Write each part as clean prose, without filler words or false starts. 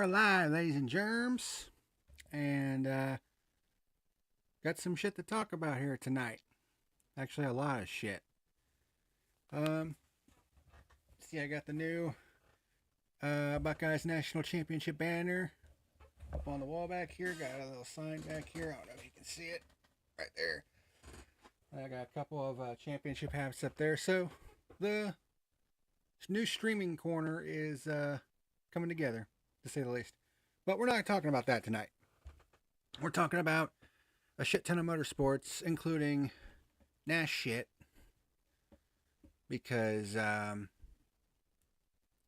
are live, ladies and germs, and got some shit to talk about here tonight. Actually, a lot of shit. See, I got the new Buckeyes National Championship banner up on the wall back here. Got a little sign back here. I don't know if you can see it right there. I got a couple of championship hats up there. So the new streaming corner is coming together, to say the least. But we're not talking about that tonight. We're talking about a shit ton of motorsports, including NASCAR shit, because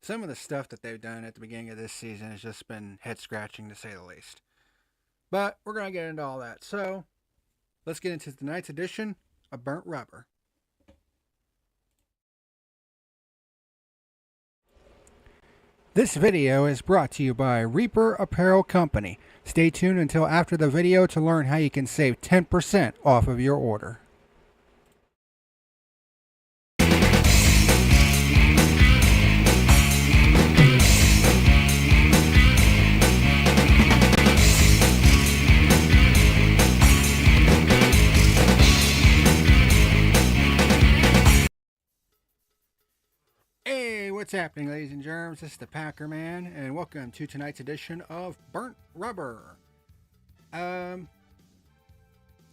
some of the stuff that they've done at the beginning of this season has just been head scratching, to say the least. But we're going to get into all that. So let's get into tonight's edition of Burnt Rubber. This video is brought to you by Reaper Apparel Company. Stay tuned until after the video to learn how you can save 10% off of your order. Hey, what's happening, ladies and germs? This is the PackerMan, and welcome to tonight's edition of Burnt Rubber. Got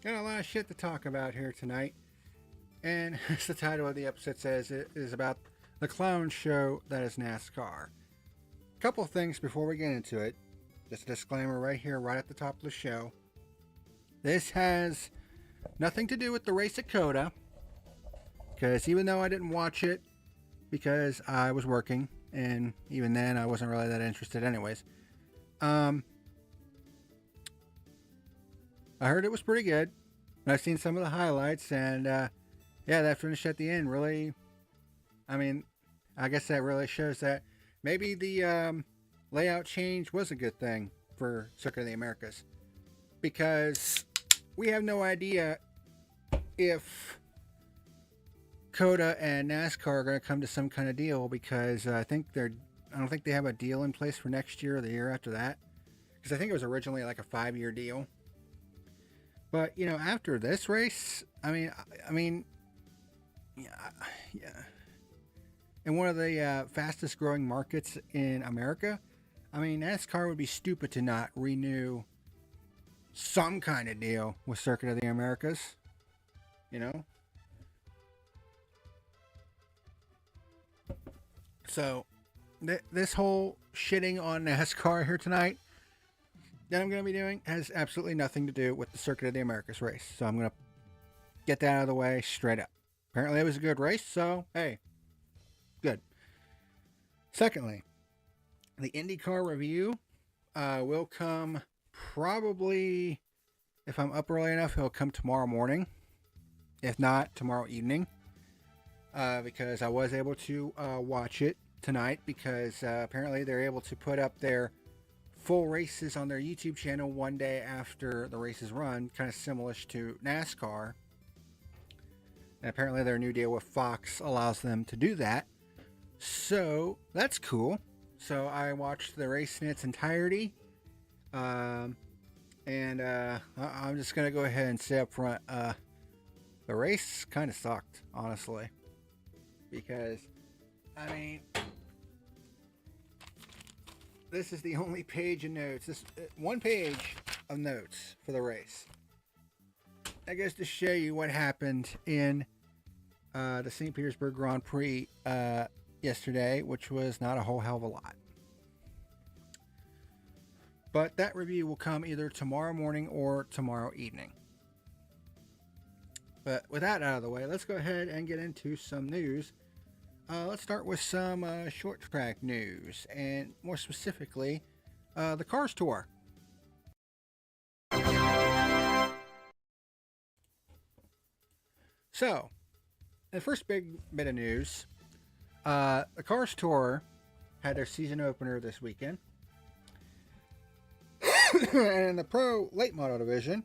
a lot of shit to talk about here tonight, and as the title of the episode says, it is about the clown show that is NASCAR. A couple things before we get into it. Just a disclaimer right here, right at the top of the show. This has nothing to do with the race at COTA, because even though I didn't watch it, because I was working, and even then I wasn't really that interested anyways. I heard it was pretty good. I've seen some of the highlights, and yeah, that finish at the end really, I mean, I guess that really shows that maybe the layout change was a good thing for Circuit of the Americas, because we have no idea if COTA and NASCAR are going to come to some kind of deal, because I don't think they have a deal in place for next year or the year after that, because I think it was originally like a 5-year deal. But you know, after this race, I mean, yeah, in one of the fastest growing markets in America, I mean, NASCAR would be stupid to not renew some kind of deal with Circuit of the Americas, you know. So, this whole shitting on NASCAR here tonight that I'm going to be doing has absolutely nothing to do with the Circuit of the Americas race. So I'm going to get that out of the way straight up. Apparently it was a good race, so hey, good. Secondly, the IndyCar review will come probably, if I'm up early enough, it'll come tomorrow morning. If not, tomorrow evening. Because I was able to watch it tonight, because apparently they're able to put up their full races on their YouTube channel one day after the races run, kind of similar to NASCAR. And apparently their new deal with Fox allows them to do that. So that's cool. So I watched the race in its entirety. And I'm just going to go ahead and say up front, the race kind of sucked, honestly. Because, I mean, this is the only page of notes. This one page of notes for the race. That goes to show you what happened in the St. Petersburg Grand Prix yesterday, which was not a whole hell of a lot. But that review will come either tomorrow morning or tomorrow evening. But with that out of the way, let's go ahead and get into some news. Let's start with some short track news, and more specifically, the Cars Tour. So, the first big bit of news, the Cars Tour had their season opener this weekend. And in the Pro Late Model Division,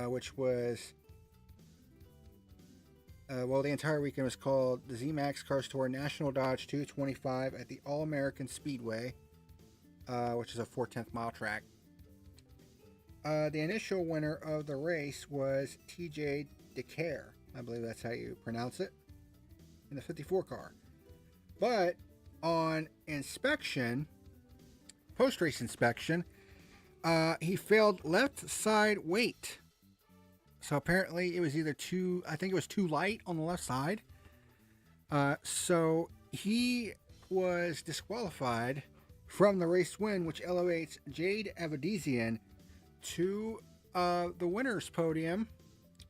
which was, the entire weekend was called the Z-Max Cars Tour National Dodge 225 at the All-American Speedway which is a 4/10 mile track. The initial winner of the race was TJ DeCaire. I believe that's how you pronounce it, in the 54 car. But on inspection, post-race inspection, he failed left side weight. So apparently it was either too light on the left side. So he was disqualified from the race win, which elevates Jade Avedisian to the winner's podium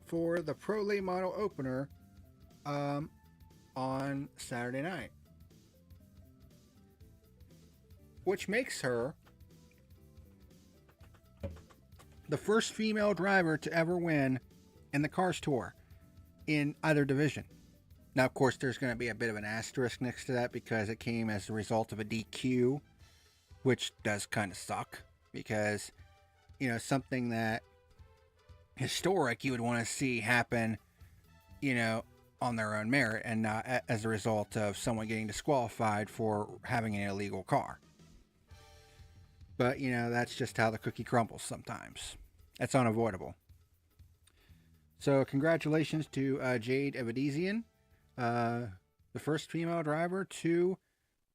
for the Pro Late Model opener on Saturday night, which makes her the first female driver to ever win in the Cars Tour in either division. Now, of course, there's going to be a bit of an asterisk next to that because it came as a result of a DQ, which does kind of suck because, you know, something that historic you would want to see happen, you know, on their own merit and not as a result of someone getting disqualified for having an illegal car. But, you know, that's just how the cookie crumbles sometimes. That's unavoidable. So, congratulations to Jade Avedisian, the first female driver to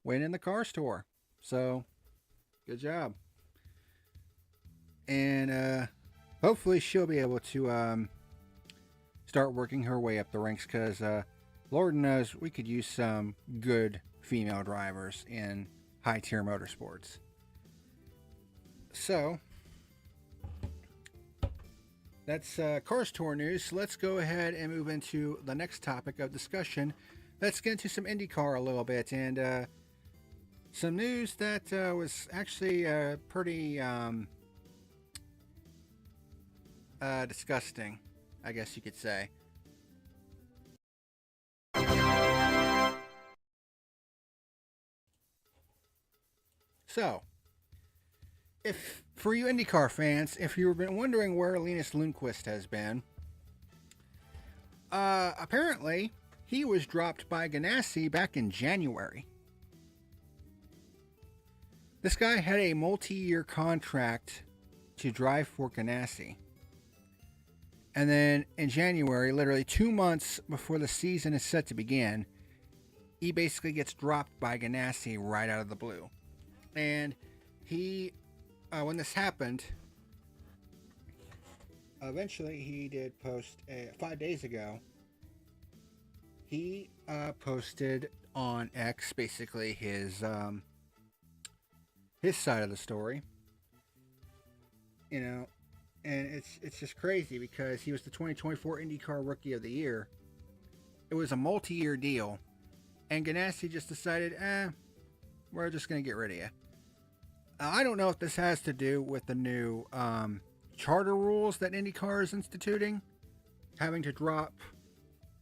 win in the Cars Tour. So, good job. And hopefully she'll be able to start working her way up the ranks because Lord knows we could use some good female drivers in high-tier motorsports. So, that's Cars Tour news. So let's go ahead and move into the next topic of discussion. Let's get into some IndyCar a little bit and some news that was actually pretty disgusting, I guess you could say. So, if for you IndyCar fans, if you've been wondering where Linus Lundqvist has been, apparently he was dropped by Ganassi back in January. This guy had a multi-year contract to drive for Ganassi. And then in January, literally 2 months before the season is set to begin, he basically gets dropped by Ganassi right out of the blue. And he, when this happened, eventually he did post 5 days ago. He posted on X basically his side of the story. You know, and it's just crazy because he was the 2024 IndyCar Rookie of the Year. It was a multi-year deal, and Ganassi just decided, we're just going to get rid of you. I don't know if this has to do with the new charter rules that IndyCar is instituting, having to drop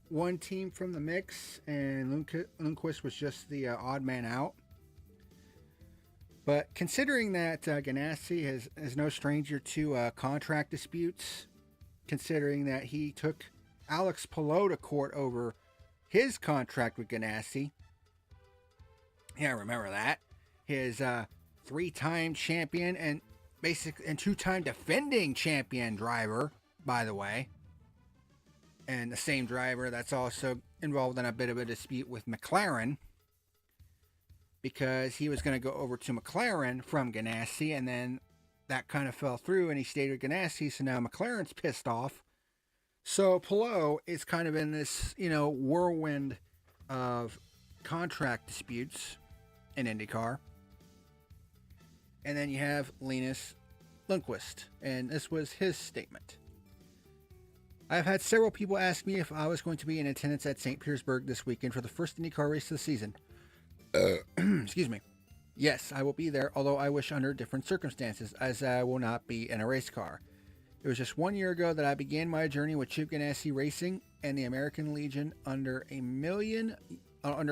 one team from the mix, and Lundqvist was just the odd man out. But considering that Ganassi is no stranger to contract disputes, considering that he took Alex Palou to court over his contract with Ganassi, yeah, remember that, his 3-time champion and basic and 2-time defending champion driver, by the way, and the same driver that's also involved in a bit of a dispute with McLaren, because he was going to go over to McLaren from Ganassi, and then that kind of fell through, and he stayed with Ganassi, so now McLaren's pissed off. So Palou is kind of in this, you know, whirlwind of contract disputes in IndyCar. And then you have Linus Lundqvist, and this was his statement. I've had several people ask me if I was going to be in attendance at St. Petersburg this weekend for the first IndyCar race of the season. Excuse me. Yes, I will be there, although I wish under different circumstances, as I will not be in a race car. It was just 1 year ago that I began my journey with Chip Ganassi Racing and the American Legion under a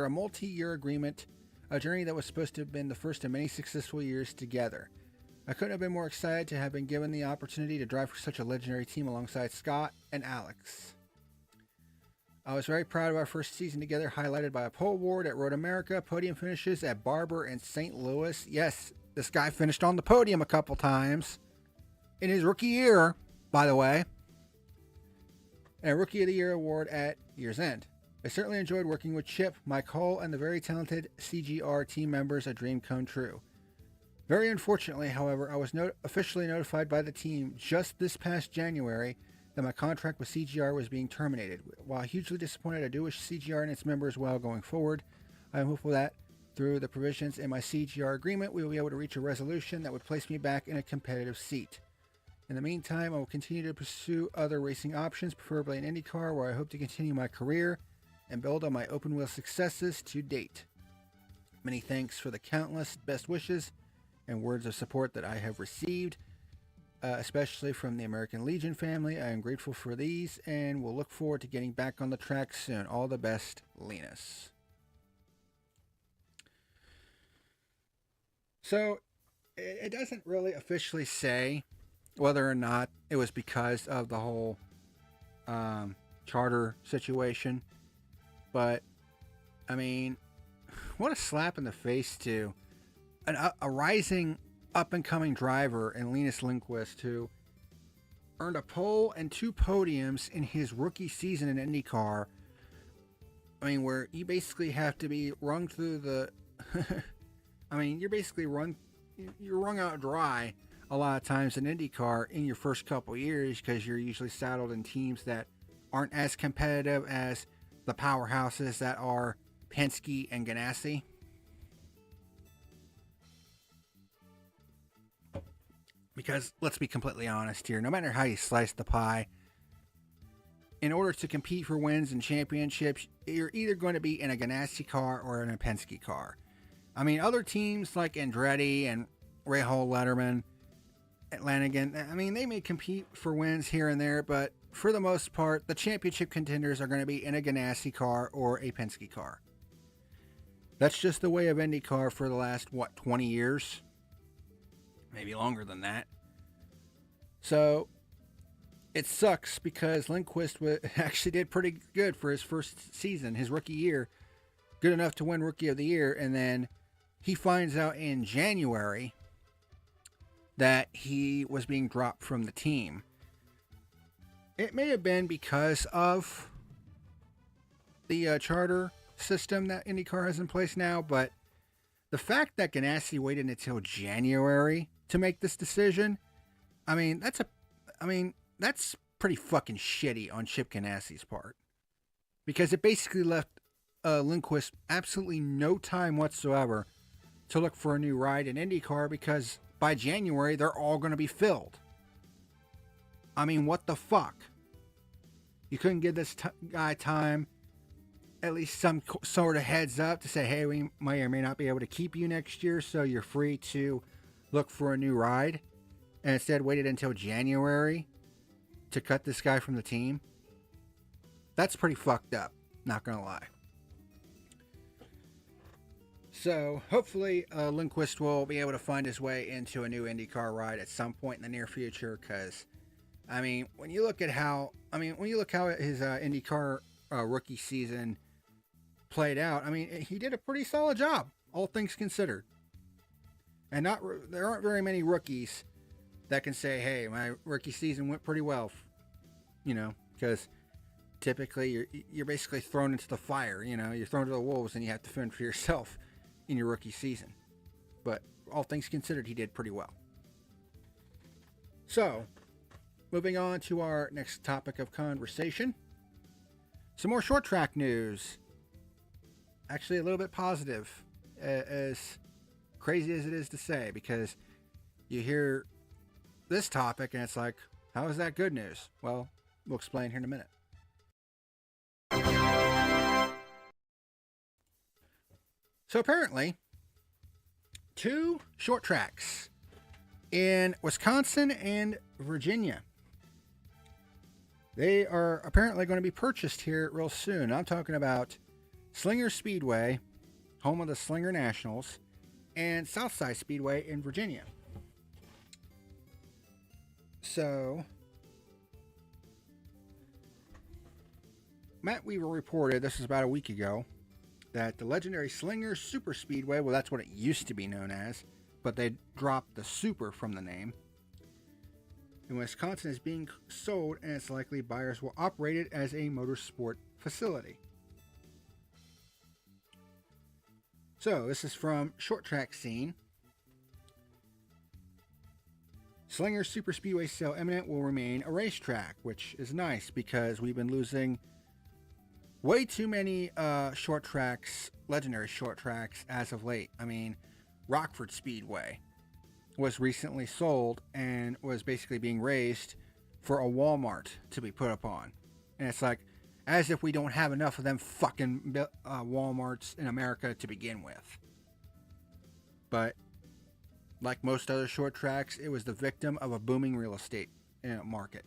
multi-year agreement, a journey that was supposed to have been the first of many successful years together. I couldn't have been more excited to have been given the opportunity to drive for such a legendary team alongside Scott and Alex. I was very proud of our first season together, highlighted by a pole award at Road America, podium finishes at Barber and St. Louis. Yes, this guy finished on the podium a couple times in his rookie year, by the way. And a Rookie of the Year award at year's end. I certainly enjoyed working with Chip, Mike Hull, and the very talented CGR team members. A dream come true. Very unfortunately, however, I was officially notified by the team just this past January that my contract with CGR was being terminated. While hugely disappointed, I do wish CGR and its members well going forward. I am hopeful that through the provisions in my CGR agreement, we will be able to reach a resolution that would place me back in a competitive seat. In the meantime, I will continue to pursue other racing options, preferably in IndyCar, where I hope to continue my career and build on my open wheel successes to date. Many thanks for the countless best wishes and words of support that I have received, especially from the American Legion family. I am grateful for these and will look forward to getting back on the track soon. All the best, Linus. So, it doesn't really officially say whether or not it was because of the whole charter situation. But, I mean, what a slap in the face to a rising up-and-coming driver in Linus Lundqvist, who earned a pole and 2 podiums in his rookie season in IndyCar. I mean, where you basically have to be rung through the... I mean, you're wrung out dry a lot of times in IndyCar in your first couple years, because you're usually saddled in teams that aren't as competitive as the powerhouses that are Penske and Ganassi. Because let's be completely honest here, no matter how you slice the pie, in order to compete for wins and championships, you're either going to be in a Ganassi car or in a Penske car. I mean, other teams like Andretti and Rahal Letterman, Lanigan, I mean, they may compete for wins here and there, but for the most part, the championship contenders are going to be in a Ganassi car or a Penske car. That's just the way of IndyCar for the last, 20 years? Maybe longer than that. So, it sucks because Lundqvist actually did pretty good for his first season, his rookie year. Good enough to win Rookie of the Year, and then he finds out in January that he was being dropped from the team. It may have been because of the charter system that IndyCar has in place now, but the fact that Ganassi waited until January to make this decision, I mean, that's pretty fucking shitty on Chip Ganassi's part. Because it basically left Lundqvist absolutely no time whatsoever to look for a new ride in IndyCar, because by January, they're all going to be filled. I mean, what the fuck? You couldn't give this guy time, at least some sort of heads up to say, hey, we may or may not be able to keep you next year, so you're free to look for a new ride, and instead waited until January to cut this guy from the team. That's pretty fucked up, not gonna lie. So hopefully Lundqvist will be able to find his way into a new IndyCar ride at some point in the near future, because I mean, when you look how his IndyCar rookie season played out, I mean, he did a pretty solid job, all things considered. And there aren't very many rookies that can say, hey, my rookie season went pretty well, because typically you're basically thrown into the fire, you're thrown to the wolves and you have to fend for yourself in your rookie season. But all things considered, he did pretty well. So, moving on to our next topic of conversation. Some more short track news. Actually, a little bit positive, as crazy as it is to say, because you hear this topic and it's like, how is that good news? Well, we'll explain here in a minute. So apparently, 2 short tracks in Wisconsin and Virginia, they are apparently going to be purchased here real soon. I'm talking about Slinger Speedway, home of the Slinger Nationals, and Southside Speedway in Virginia. So, Matt Weaver reported, this is about a week ago, that the legendary Slinger Super Speedway, well, that's what it used to be known as, but they dropped the super from the name. In Wisconsin is being sold, and it's likely buyers will operate it as a motorsport facility. So this is from Short Track Scene. Slinger Super Speedway sale imminent, will remain a racetrack, which is nice because we've been losing way too many short tracks, legendary short tracks as of late. I mean, Rockford Speedway was recently sold and was basically being raised for a Walmart to be put up on. And it's like, as if we don't have enough of them fucking Walmarts in America to begin with. But like most other short tracks, it was the victim of a booming real estate market.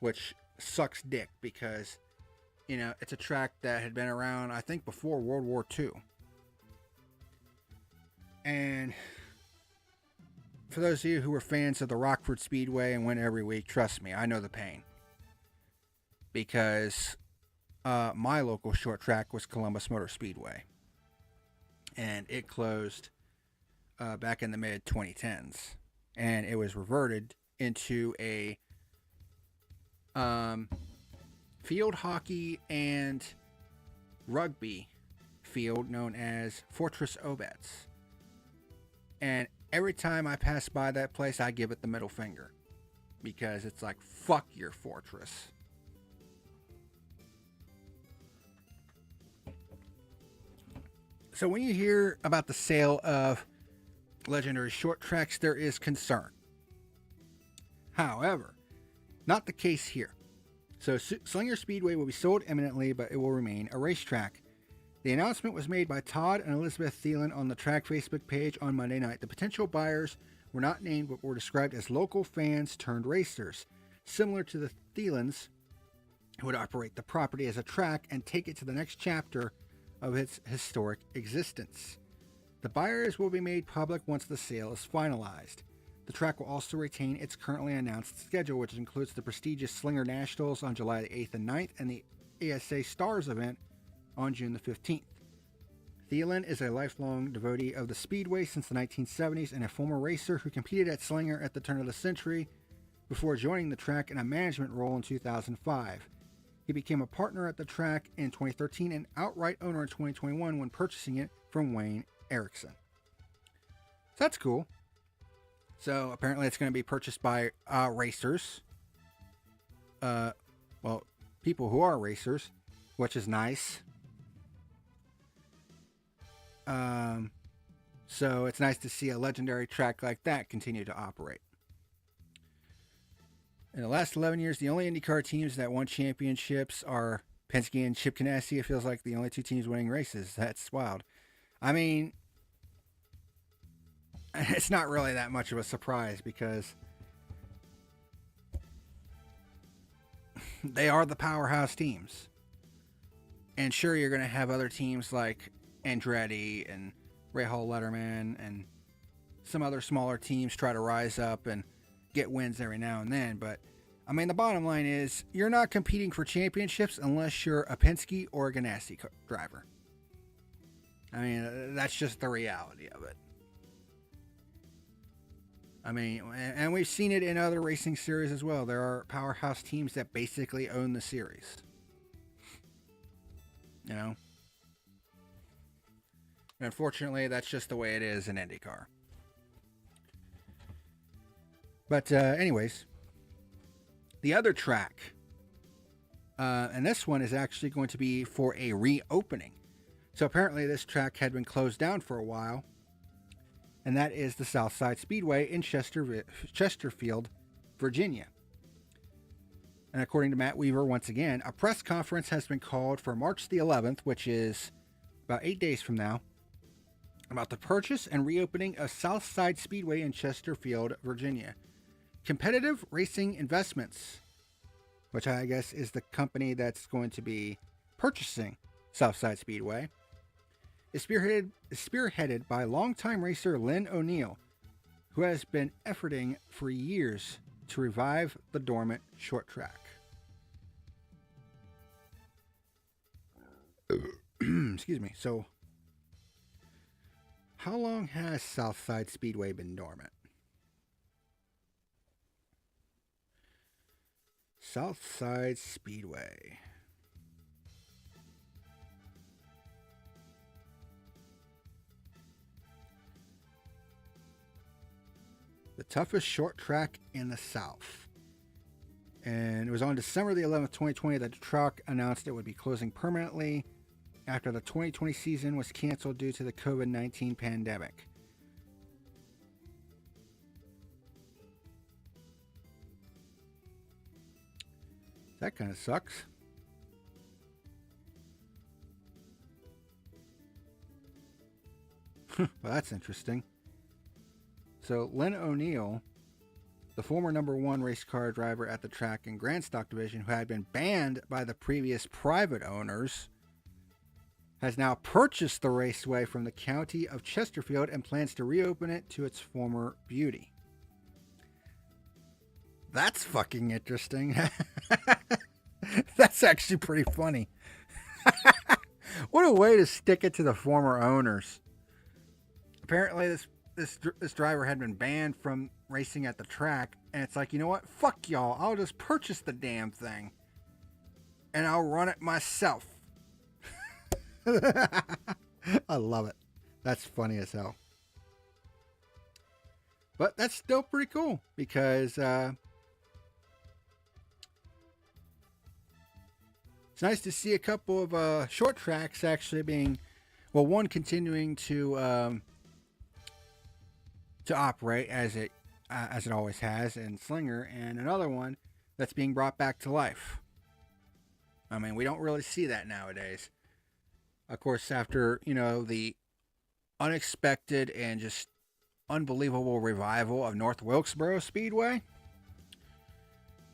Which sucks dick because, you know, it's a track that had been around, I think, before World War II. And for those of you who were fans of the Rockford Speedway and went every week, trust me, I know the pain. Because my local short track was Columbus Motor Speedway. And it closed back in the mid-2010s. And it was reverted into a field hockey and rugby field known as Fortress Obetz. And every time I pass by that place, I give it the middle finger. Because it's like, fuck your fortress. So when you hear about the sale of legendary short tracks, there is concern. However, not the case here. So Slinger Speedway will be sold imminently, but it will remain a racetrack. The announcement was made by Todd and Elizabeth Thielen on the track Facebook page on Monday night. The potential buyers were not named, but were described as local fans turned racers, similar to the Thielens, who would operate the property as a track and take it to the next chapter of its historic existence. The buyers will be made public once the sale is finalized. The track will also retain its currently announced schedule, which includes the prestigious Slinger Nationals on July the 8th and 9th and the ASA Stars event on June the 15th. Thielen is a lifelong devotee of the Speedway since the 1970s and a former racer who competed at Slinger at the turn of the century before joining the track in a management role in 2005. He became a partner at the track in 2013 and outright owner in 2021 when purchasing it from Wayne Erickson. So that's cool. So apparently it's going to be purchased by racers. Well, people who are racers, which is nice. So it's nice to see a legendary track like that continue to operate. In the last 11 years, the only IndyCar teams that won championships are Penske and Chip Ganassi. It feels like the only two teams winning races. That's wild. I mean, it's not really that much of a surprise because they are the powerhouse teams. And sure, you're going to have other teams like Andretti and Rahal Letterman and some other smaller teams try to rise up and get wins every now and then. But, I mean, the bottom line is you're not competing for championships unless you're a Penske or a Ganassi driver. I mean, that's just the reality of it. I mean, and we've seen it in other racing series as well. There are powerhouse teams that basically own the series. You know? And unfortunately, that's just the way it is in IndyCar. But anyways, the other track, and this one is actually going to be for a reopening. So apparently this track had been closed down for a while, and that is the Southside Speedway in Chesterfield, Virginia. And according to Matt Weaver, once again, a press conference has been called for March the 11th, which is about 8 days from now, about the purchase and reopening of Southside Speedway in Chesterfield, Virginia. Competitive Racing Investments, which I guess is the company that's going to be purchasing Southside Speedway, is spearheaded by longtime racer Lynn O'Neill, who has been efforting for years to revive the dormant short track. Excuse me. So How long has Southside Speedway been dormant? Southside Speedway. The toughest short track in the South. And it was on December the 11th, 2020 that the track announced it would be closing permanently after the 2020 season was canceled due to the COVID-19 pandemic. That kind of sucks. Well, that's interesting. So, Len O'Neill, the former number one race car driver at the track and Grandstock division, who had been banned by the previous private owners, has now purchased the raceway from the county of Chesterfield and plans to reopen it to its former beauty. That's fucking interesting. That's actually pretty funny. What a way to stick it to the former owners. Apparently this driver had been banned from racing at the track, and it's like, you know what? Fuck y'all. I'll just purchase the damn thing and I'll run it myself. I love it. That's funny as hell. But that's still pretty cool because it's nice to see a couple of short tracks actually being, well, one continuing to operate as it always has in Slinger, and another one that's being brought back to life. I mean, we don't really see that nowadays. Of course, after, the unexpected and just unbelievable revival of North Wilkesboro Speedway,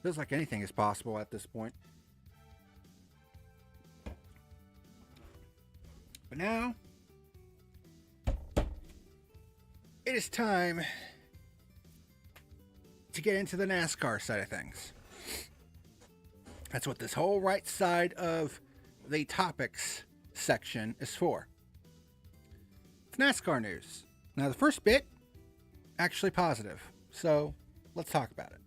feels like anything is possible at this point. But now, it is time to get into the NASCAR side of things. That's what this whole right side of the topics section is for. It's NASCAR news. Now, the first bit, actually positive. So, let's talk about it.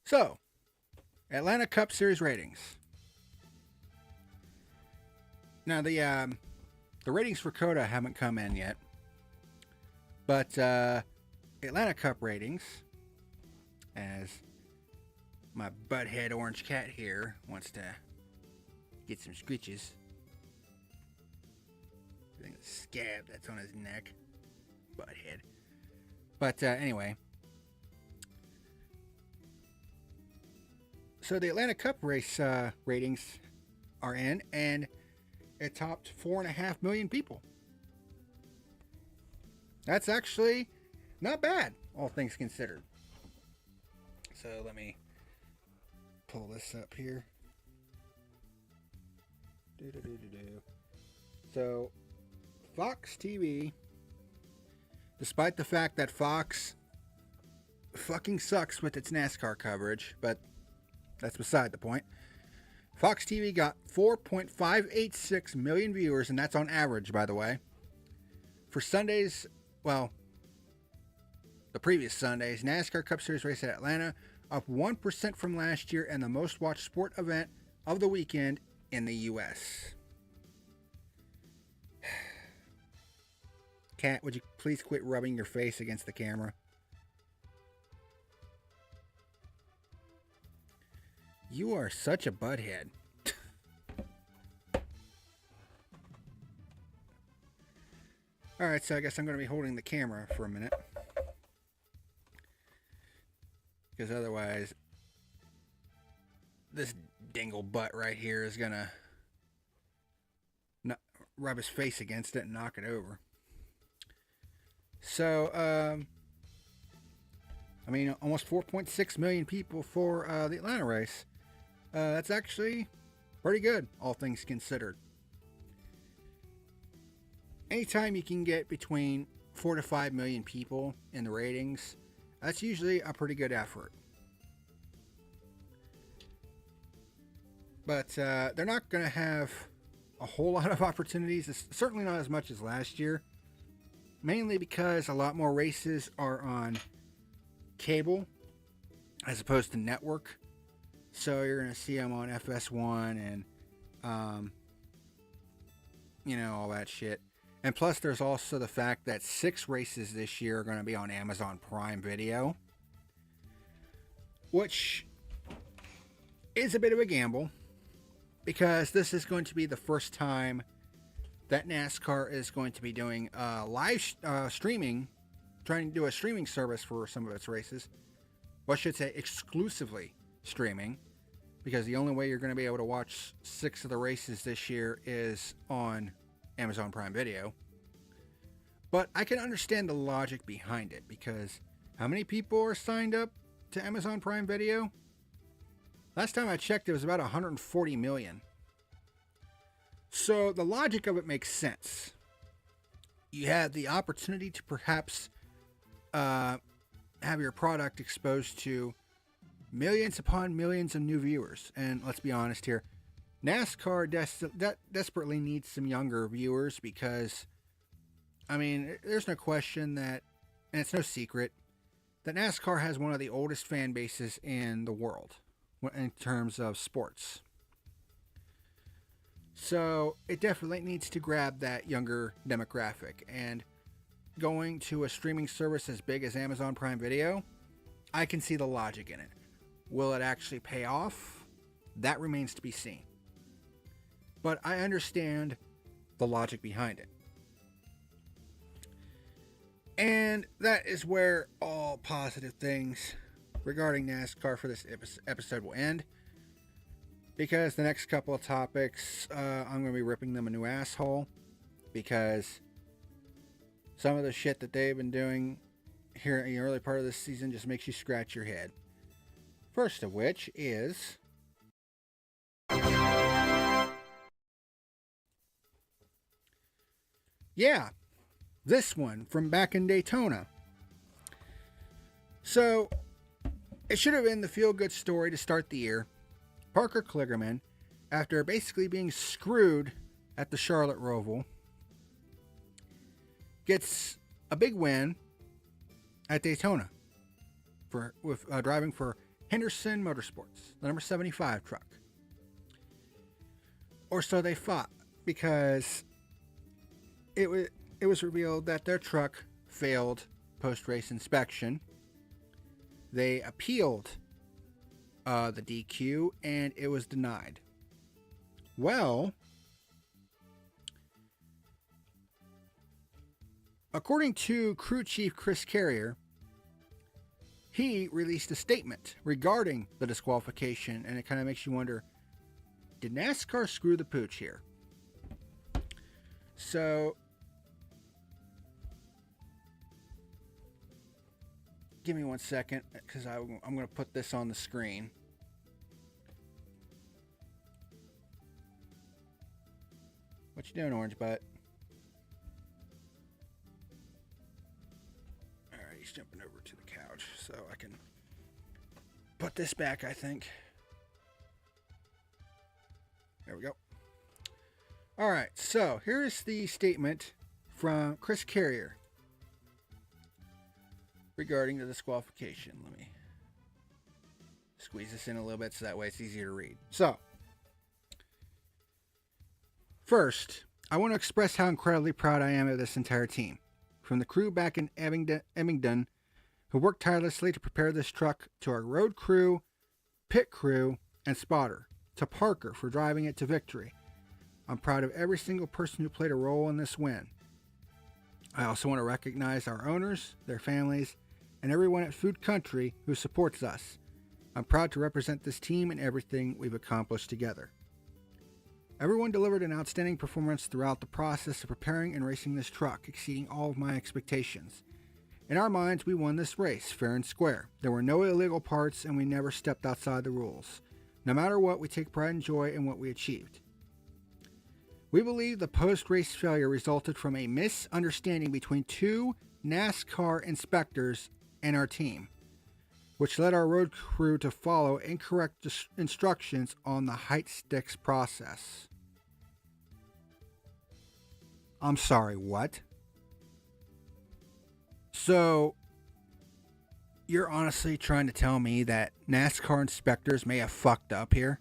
So, Atlanta Cup Series ratings. Now, the ratings for COTA haven't come in yet. But Atlanta Cup ratings, as my butthead orange cat here wants to get some scritches. I think it's scab that's on his neck. Butthead. But anyway. So the Atlanta Cup race ratings are in, and it topped 4.5 million people. That's actually not bad, all things considered. So let me pull this up here. So Fox TV, despite the fact that Fox fucking sucks with its NASCAR coverage, but that's beside the point. Fox TV got 4.586 million viewers, and that's on average, by the way. For Sundays, well, the previous Sundays, NASCAR Cup Series race at Atlanta, up 1% from last year, and the most watched sport event of the weekend in the U.S. Cat, would you please quit rubbing your face against the camera? You are such a butthead. Alright, so I guess I'm going to be holding the camera for a minute. Because otherwise, this dingle butt right here is going to rub his face against it and knock it over. So, I mean, almost 4.6 million people for the Atlanta race. That's actually pretty good, all things considered. Anytime you can get between 4 to 5 million people in the ratings, that's usually a pretty good effort. But they're not going to have a whole lot of opportunities. It's certainly not as much as last year. Mainly because a lot more races are on cable as opposed to network. So you're going to see them on FS1 and, all that shit. And plus, there's also the fact that 6 races this year are going to be on Amazon Prime Video, which is a bit of a gamble because this is going to be the first time that NASCAR is going to be doing live streaming, trying to do a streaming service for some of its races. Well, I should say exclusively streaming, because the only way you're going to be able to watch 6 of the races this year is on Amazon Prime Video. But I can understand the logic behind it, because how many people are signed up to Amazon Prime Video? Last time I checked, it was about 140 million. So the logic of it makes sense. You have the opportunity to perhaps have your product exposed to millions upon millions of new viewers. And let's be honest here, NASCAR desperately needs some younger viewers because, I mean, there's no question that, and it's no secret, that NASCAR has one of the oldest fan bases in the world in terms of sports. So it definitely needs to grab that younger demographic, and going to a streaming service as big as Amazon Prime Video, I can see the logic in it. Will it actually pay off? That remains to be seen. But I understand the logic behind it. And that is where all positive things regarding NASCAR for this episode will end. Because the next couple of topics, I'm going to be ripping them a new asshole. Because some of the shit that they've been doing here in the early part of this season just makes you scratch your head. First of which is... yeah, this one from back in Daytona. So, it should have been the feel-good story to start the year. PackerMan, after basically being screwed at the Charlotte Roval, gets a big win at Daytona with driving for Henderson Motorsports, the number 75 truck. Or so they thought, because it was revealed that their truck failed post-race inspection. They appealed the DQ, and it was denied. Well, according to crew chief Chris Carrier, he released a statement regarding the disqualification, and it kind of makes you wonder, did NASCAR screw the pooch here? So, give me 1 second, because I'm going to put this on the screen. What you doing, Orange Butt? Alright, he's jumping over to the couch, so I can put this back, I think. There we go. Alright, so here's the statement from Chris Carrier regarding the disqualification. Let me squeeze this in a little bit so that way it's easier to read. So, first, I want to express how incredibly proud I am of this entire team. From the crew back in Abingdon, who worked tirelessly to prepare this truck, to our road crew, pit crew, and spotter, to Parker for driving it to victory. I'm proud of every single person who played a role in this win. I also want to recognize our owners, their families, and everyone at Food Country who supports us. I'm proud to represent this team in everything we've accomplished together. Everyone delivered an outstanding performance throughout the process of preparing and racing this truck, exceeding all of my expectations. In our minds, we won this race, fair and square. There were no illegal parts, and we never stepped outside the rules. No matter what, we take pride and joy in what we achieved. We believe the post-race failure resulted from a misunderstanding between 2 NASCAR inspectors and our team, which led our road crew to follow incorrect instructions on the height sticks process. I'm sorry, what? So, you're honestly trying to tell me that NASCAR inspectors may have fucked up here?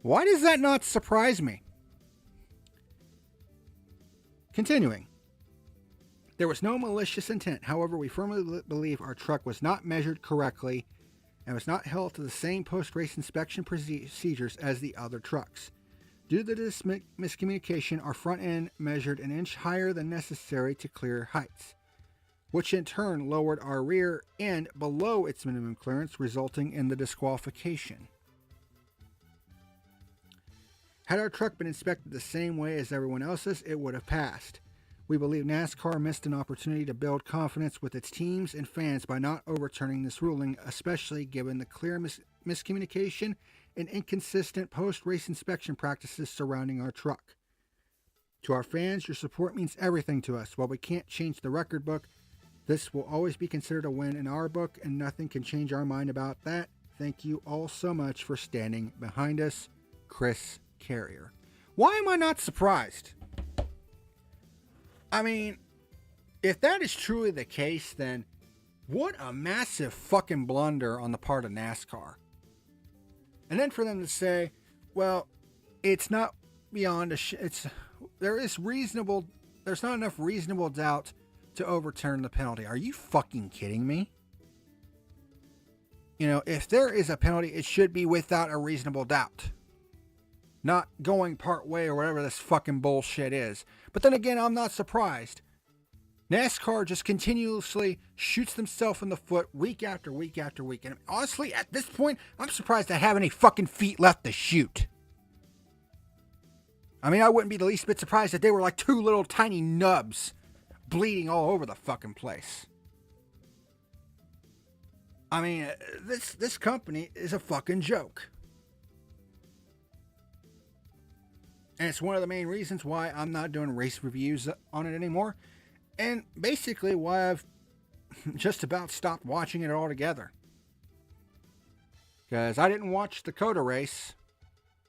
Why does that not surprise me? Continuing. There was no malicious intent. However, we firmly believe our truck was not measured correctly and was not held to the same post-race inspection procedures as the other trucks. Due to this miscommunication, our front end measured an inch higher than necessary to clear heights, which in turn lowered our rear end below its minimum clearance, resulting in the disqualification. Had our truck been inspected the same way as everyone else's, it would have passed. We believe NASCAR missed an opportunity to build confidence with its teams and fans by not overturning this ruling, especially given the clear miscommunication and inconsistent post-race inspection practices surrounding our truck. To our fans, your support means everything to us. While we can't change the record book, this will always be considered a win in our book, and nothing can change our mind about that. Thank you all so much for standing behind us, Chris Carrier. Why am I not surprised? I mean, if that is truly the case, then what a massive fucking blunder on the part of NASCAR. And then for them to say, well, it's not beyond there's not enough reasonable doubt to overturn the penalty. Are you fucking kidding me? You know, if there is a penalty, it should be without a reasonable doubt. Not going part way or whatever this fucking bullshit is. But then again, I'm not surprised. NASCAR just continuously shoots themselves in the foot week after week after week. And honestly, at this point, I'm surprised they have any fucking feet left to shoot. I mean, I wouldn't be the least bit surprised if they were like two little tiny nubs bleeding all over the fucking place. I mean, this company is a fucking joke. And it's one of the main reasons why I'm not doing race reviews on it anymore. And basically why I've just about stopped watching it altogether. Because I didn't watch the Coda race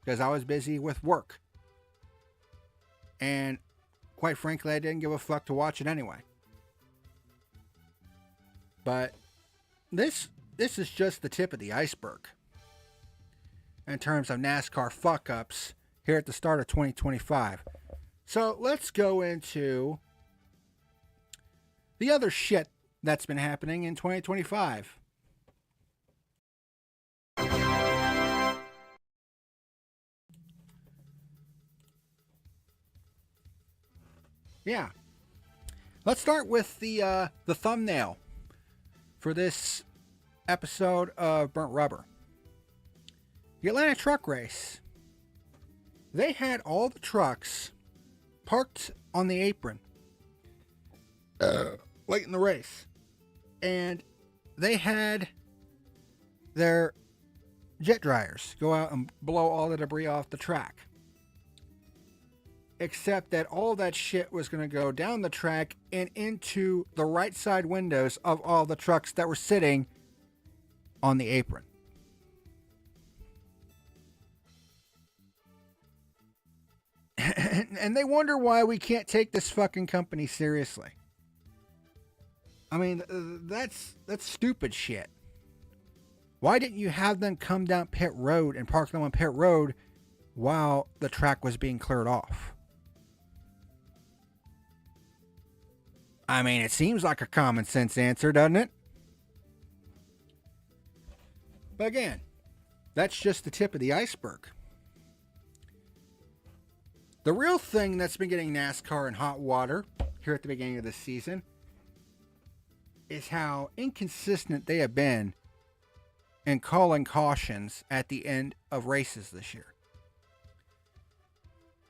because I was busy with work. And quite frankly, I didn't give a fuck to watch it anyway. But this is just the tip of the iceberg in terms of NASCAR fuck-ups here at the start of 2025. So let's go into the other shit that's been happening in 2025. Yeah. Let's start with the thumbnail for this episode of Burnt Rubber. The Atlanta truck race. They had all the trucks parked on the apron late in the race. And they had their jet dryers go out and blow all the debris off the track. Except that all that shit was going to go down the track and into the right side windows of all the trucks that were sitting on the apron. And they wonder why we can't take this fucking company seriously. I mean, that's stupid shit. Why didn't you have them come down pit road and park them on pit road while the track was being cleared off? I mean, it seems like a common sense answer, doesn't it? But again, that's just the tip of the iceberg. The real thing that's been getting NASCAR in hot water here at the beginning of this season is how inconsistent they have been in calling cautions at the end of races this year.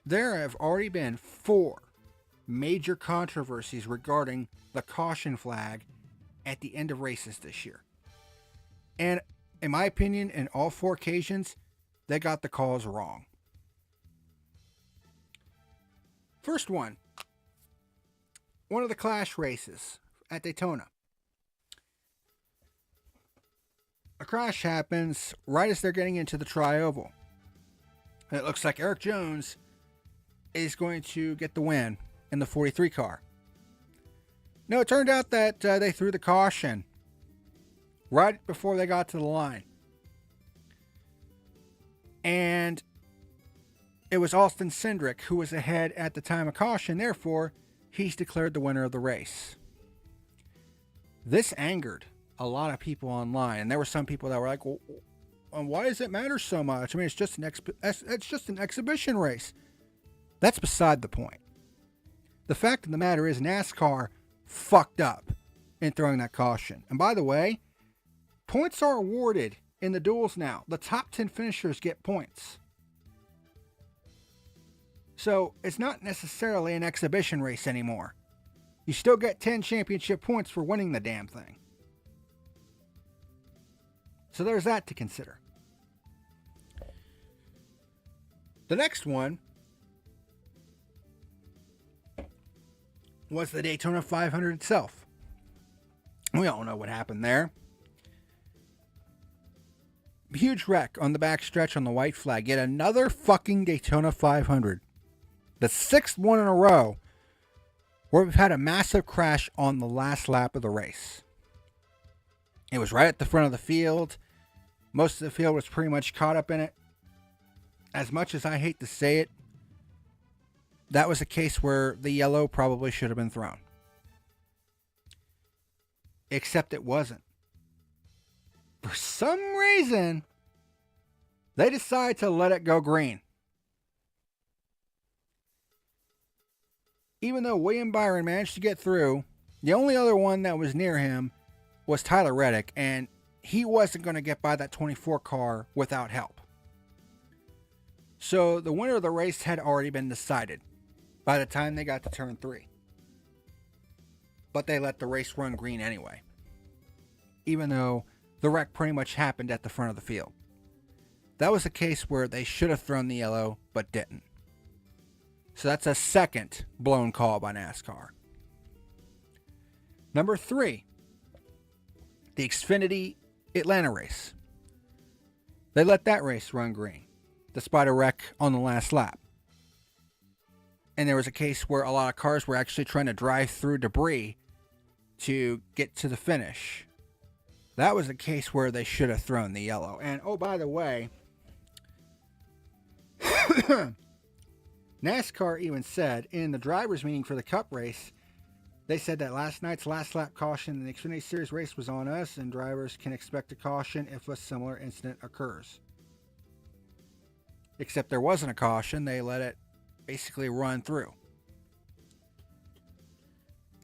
There have already been 4 major controversies regarding the caution flag at the end of races this year. And in my opinion, in all 4 occasions, they got the calls wrong. First one of the Clash races at Daytona. A crash happens right as they're getting into the tri-oval. And it looks like Eric Jones is going to get the win in the 43 car. No, it turned out that they threw the caution right before they got to the line. And it was Austin Cindric who was ahead at the time of caution. Therefore, he's declared the winner of the race. This angered a lot of people online. And there were some people that were like, well, why does it matter so much? I mean, it's just an exhibition race. That's beside the point. The fact of the matter is NASCAR fucked up in throwing that caution. And by the way, points are awarded in the duels now. The top 10 finishers get points. So it's not necessarily an exhibition race anymore. You still get 10 championship points for winning the damn thing. So there's that to consider. The next one was the Daytona 500 itself. We all know what happened there. Huge wreck on the backstretch on the white flag. Yet another fucking Daytona 500. The 6th one in a row where we've had a massive crash on the last lap of the race. It was right at the front of the field. Most of the field was pretty much caught up in it. As much as I hate to say it, that was a case where the yellow probably should have been thrown. Except it wasn't. For some reason, they decided to let it go green. Even though William Byron managed to get through, the only other one that was near him was Tyler Reddick, and he wasn't going to get by that 24 car without help. So the winner of the race had already been decided by the time they got to turn 3. But they let the race run green anyway, even though the wreck pretty much happened at the front of the field. That was a case where they should have thrown the yellow, but didn't. So that's a second blown call by NASCAR. Number 3, the Xfinity Atlanta race. They let that race run green, despite a wreck on the last lap. And there was a case where a lot of cars were actually trying to drive through debris to get to the finish. That was a case where they should have thrown the yellow. And oh, by the way, NASCAR even said in the drivers' meeting for the Cup race, they said that last night's last lap caution in the Xfinity Series race was on us, and drivers can expect a caution if a similar incident occurs. Except there wasn't a caution. They let it basically run through.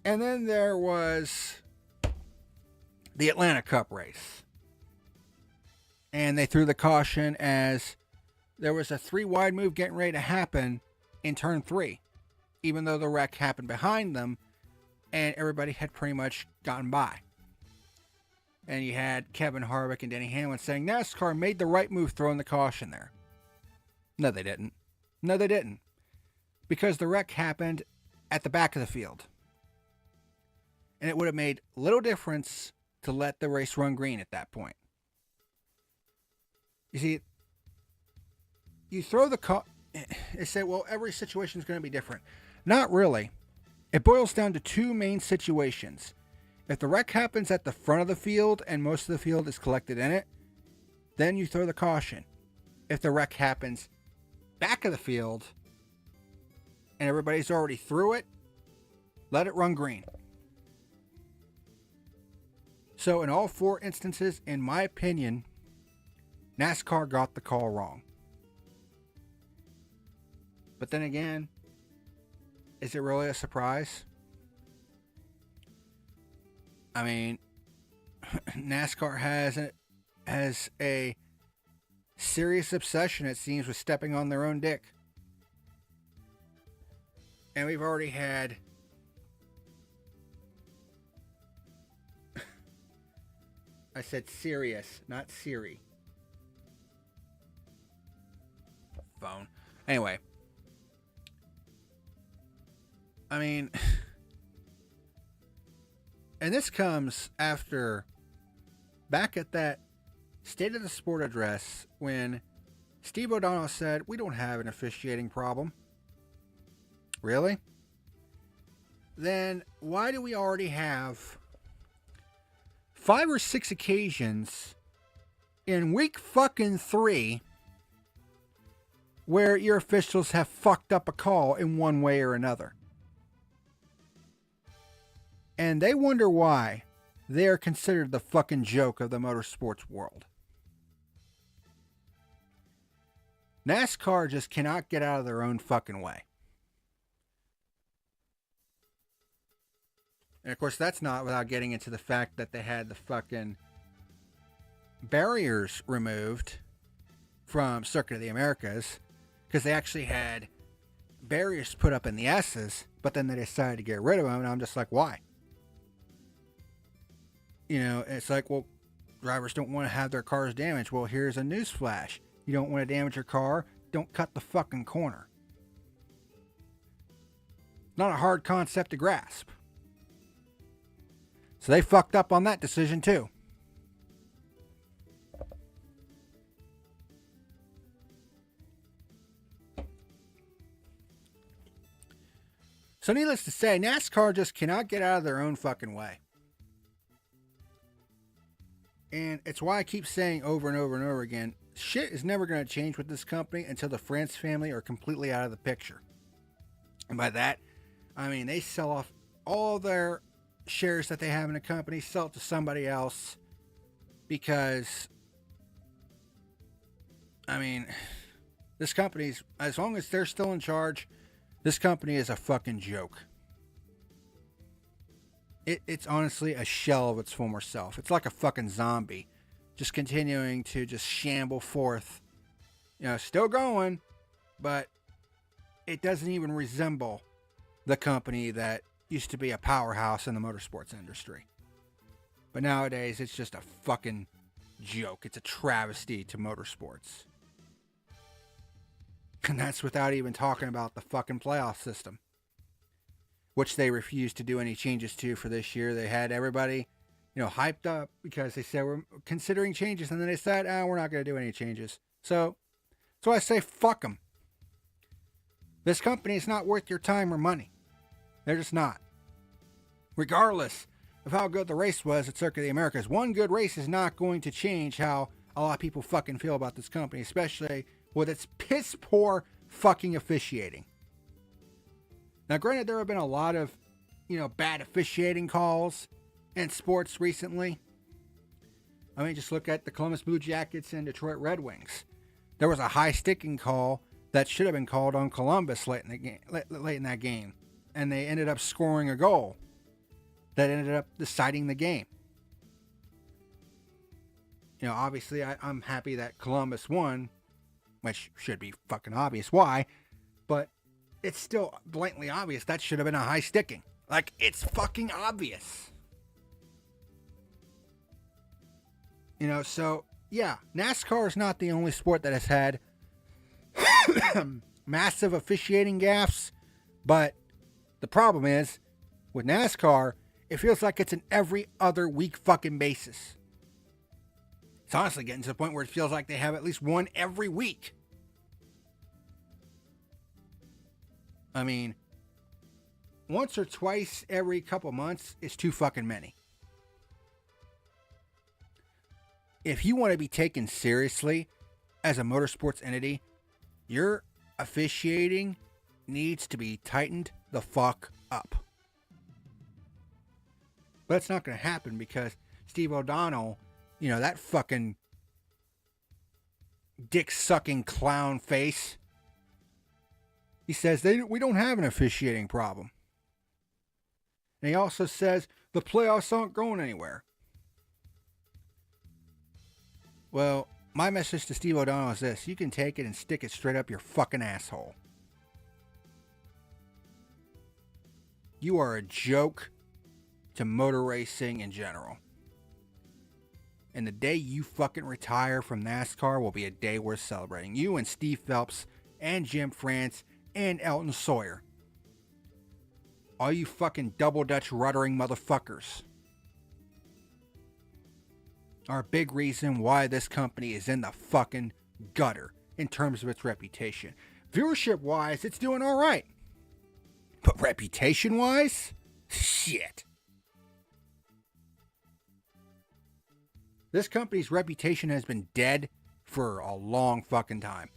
And then there was the Atlanta Cup race. And they threw the caution as there was a 3-wide move getting ready to happen in turn 3, even though the wreck happened behind them and everybody had pretty much gotten by. And you had Kevin Harvick and Denny Hamlin saying NASCAR made the right move throwing the caution there. No, they didn't. No, they didn't. Because the wreck happened at the back of the field. And it would have made little difference to let the race run green at that point. You see, you throw the they say, well, every situation is going to be different. Not really. It boils down to 2 main situations. If the wreck happens at the front of the field and most of the field is collected in it, then you throw the caution. If the wreck happens back of the field and everybody's already through it, let it run green. So in all 4 instances, in my opinion, NASCAR got the call wrong. But then again, is it really a surprise? I mean, NASCAR has a serious obsession, it seems, with stepping on their own dick. And we've already had I said serious, not Siri. Phone. Anyway. I mean, and this comes after back at that State of the Sport address when Steve O'Donnell said, we don't have an officiating problem. Really? Then why do we already have 5 or 6 occasions in week fucking 3 where your officials have fucked up a call in one way or another? And they wonder why they are considered the fucking joke of the motorsports world. NASCAR just cannot get out of their own fucking way. And of course, that's not without getting into the fact that they had the fucking barriers removed from Circuit of the Americas, because they actually had barriers put up in the S's, but then they decided to get rid of them, and I'm just like, why? You know, it's like, well, drivers don't want to have their cars damaged. Well, here's a news flash. You don't want to damage your car? Don't cut the fucking corner. Not a hard concept to grasp. So they fucked up on that decision too. So needless to say, NASCAR just cannot get out of their own fucking way. And it's why I keep saying over and over and over again, shit is never going to change with this company until the France family are completely out of the picture. And by that, I mean they sell off all their shares that they have in the company, sell it to somebody else, because I mean, this company's, as long as they're still in charge, this company is a fucking joke. It's honestly a shell of its former self. It's like a fucking zombie, just continuing to just shamble forth. You know, still going, but it doesn't even resemble the company that used to be a powerhouse in the motorsports industry. But nowadays, it's just a fucking joke. It's a travesty to motorsports. And that's without even talking about the fucking playoff system, which they refused to do any changes to for this year. They had everybody, you know, hyped up because they said we're considering changes, and then they said, we're not going to do any changes. So I say, fuck them. This company is not worth your time or money. They're just not. Regardless of how good the race was at Circuit of the Americas, one good race is not going to change how a lot of people fucking feel about this company, especially with its piss poor fucking officiating. Now, granted, there have been a lot of, you know, bad officiating calls in sports recently. I mean, just look at the Columbus Blue Jackets and Detroit Red Wings. There was a high sticking call that should have been called on Columbus late in that game, and they ended up scoring a goal that ended up deciding the game. You know, obviously, I'm happy that Columbus won, which should be fucking obvious why, but it's still blatantly obvious that should have been a high sticking. Like, it's fucking obvious. You know, so, yeah, NASCAR is not the only sport that has had massive officiating gaffes, but the problem is, with NASCAR, it feels like it's an every other week fucking basis. It's honestly getting to the point where it feels like they have at least one every week. I mean, once or twice every couple months is too fucking many. If you want to be taken seriously as a motorsports entity, your officiating needs to be tightened the fuck up. But it's not going to happen because Steve O'Donnell, you know, that fucking dick-sucking clown face, he says we don't have an officiating problem. And he also says the playoffs aren't going anywhere. Well, my message to Steve O'Donnell is this: you can take it and stick it straight up your fucking asshole. You are a joke to motor racing in general. And the day you fucking retire from NASCAR will be a day worth celebrating. You and Steve Phelps and Jim France and Elton Sawyer. All you fucking double Dutch ruddering motherfuckers are a big reason why this company is in the fucking gutter in terms of its reputation. Viewership wise, it's doing alright. But reputation-wise, shit. This company's reputation has been dead for a long fucking time.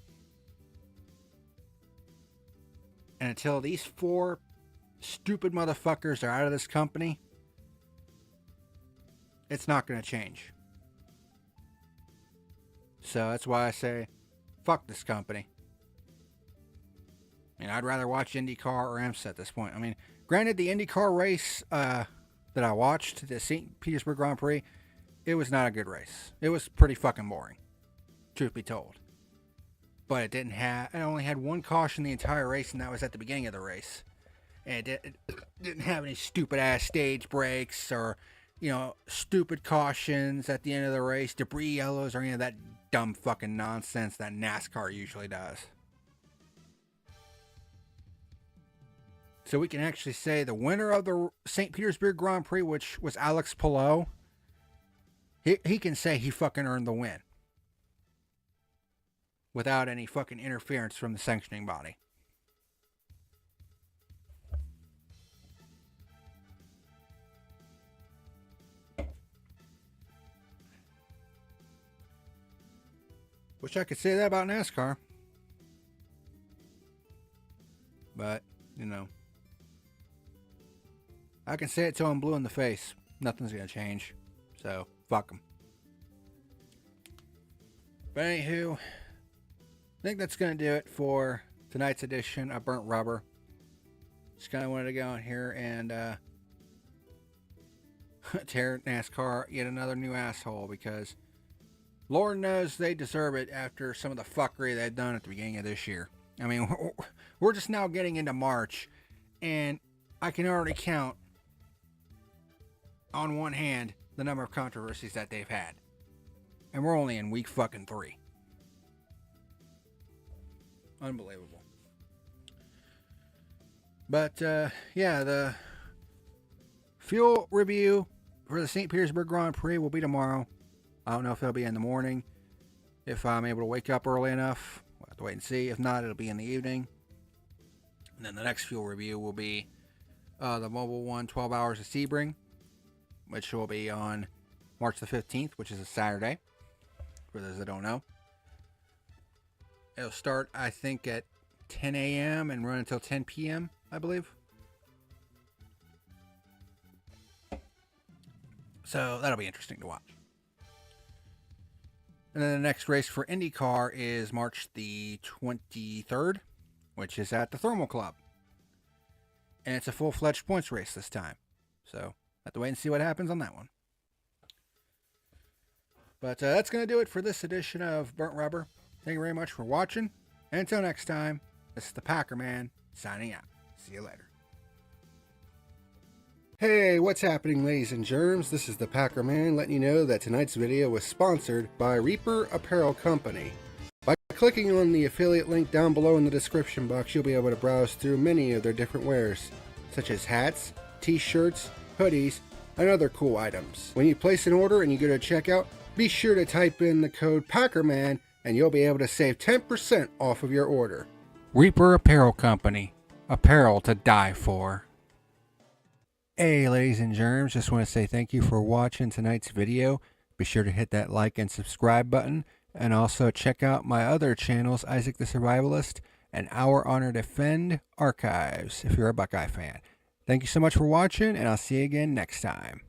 And until these 4 stupid motherfuckers are out of this company, it's not going to change. So that's why I say, fuck this company. I mean, I'd rather watch IndyCar or IMSA at this point. I mean, granted, the IndyCar race that I watched, the St. Petersburg Grand Prix, it was not a good race. It was pretty fucking boring, truth be told. But it only had 1 caution the entire race, and that was at the beginning of the race. And it didn't have any stupid ass stage breaks or, stupid cautions at the end of the race, debris yellows, or any of that dumb fucking nonsense that NASCAR usually does. So we can actually say the winner of the St. Petersburg Grand Prix, which was Alex Palou, he can say he fucking earned the win. Without any fucking interference from the sanctioning body. Wish I could say that about NASCAR. But, I can say it till I'm blue in the face. Nothing's going to change. So, fuck them. But anywho, I think that's going to do it for tonight's edition of Burnt Rubber. Just kind of wanted to go in here and tear NASCAR yet another new asshole, because Lord knows they deserve it after some of the fuckery they've done at the beginning of this year. I mean, we're just now getting into March, and I can already count on one hand the number of controversies that they've had. And we're only in week fucking 3. Unbelievable. But, yeah, the fuel review for the St. Petersburg Grand Prix will be tomorrow. I don't know if it'll be in the morning. If I'm able to wake up early enough, we'll have to wait and see. If not, it'll be in the evening. And then the next fuel review will be the Mobile One 12 Hours of Sebring, which will be on March the 15th, which is a Saturday, for those that don't know. It'll start, I think, at 10 a.m. and run until 10 p.m., I believe. So that'll be interesting to watch. And then the next race for IndyCar is March the 23rd, which is at the Thermal Club. And it's a full-fledged points race this time. So, have to wait and see what happens on that one. But that's going to do it for this edition of Burnt Rubber. Thank you very much for watching. And until next time, this is the PackerMan signing out. See you later. Hey, what's happening, ladies and germs? This is the PackerMan letting you know that tonight's video was sponsored by Reaper Apparel Company. By clicking on the affiliate link down below in the description box, you'll be able to browse through many of their different wares, such as hats, t-shirts, hoodies, and other cool items. When you place an order and you go to checkout, be sure to type in the code PackerMan and you'll be able to save 10% off of your order. Reaper Apparel Company. Apparel to die for. Hey, ladies and germs, just want to say thank you for watching tonight's video. Be sure to hit that like and subscribe button, and also check out my other channels, Isaac the Survivalist and Our Honor Defend Archives, if you're a Buckeye fan. Thank you so much for watching, and I'll see you again next time.